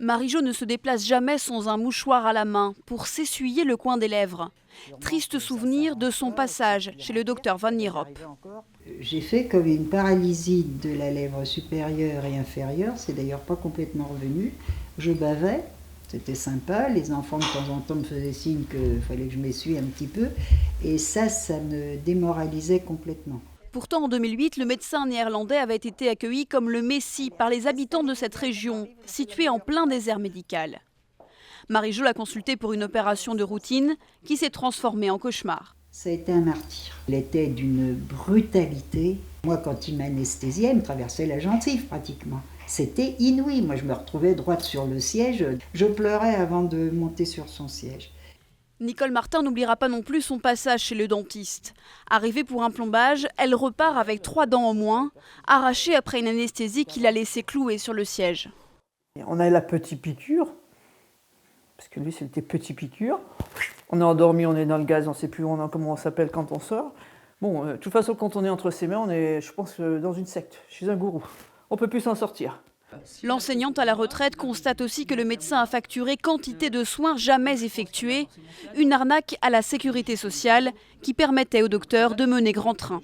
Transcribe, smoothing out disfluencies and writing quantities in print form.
Marie-Jo ne se déplace jamais sans un mouchoir à la main pour s'essuyer le coin des lèvres. Triste souvenir de son passage chez le docteur Van Nierop. J'ai fait comme une paralysie de la lèvre supérieure et inférieure, c'est d'ailleurs pas complètement revenu. Je bavais, c'était sympa, les enfants de temps en temps me faisaient signe qu'il fallait que je m'essuie un petit peu, et ça me démoralisait complètement. Pourtant, en 2008, le médecin néerlandais avait été accueilli comme le Messie par les habitants de cette région, située en plein désert médical. Marie-Jo l'a consulté pour une opération de routine qui s'est transformée en cauchemar. Ça a été un martyr. Il était d'une brutalité. Moi, quand il m'anesthésiait, il me traversait la gencive pratiquement. C'était inouï. Moi, je me retrouvais droite sur le siège. Je pleurais avant de monter sur son siège. Nicole Martin n'oubliera pas non plus son passage chez le dentiste. Arrivée pour un plombage, elle repart avec 3 dents en moins, arrachées après une anesthésie qui l'a laissée clouée sur le siège. On a la petite piqûre, parce que lui c'était petit piqûre. On est endormi, on est dans le gaz, on ne sait plus comment on s'appelle quand on sort. Bon, de toute façon, quand on est entre ses mains, on est, je pense, dans une secte, chez un gourou. On ne peut plus s'en sortir. L'enseignante à la retraite constate aussi que le médecin a facturé quantité de soins jamais effectués, une arnaque à la sécurité sociale qui permettait au docteur de mener grand train.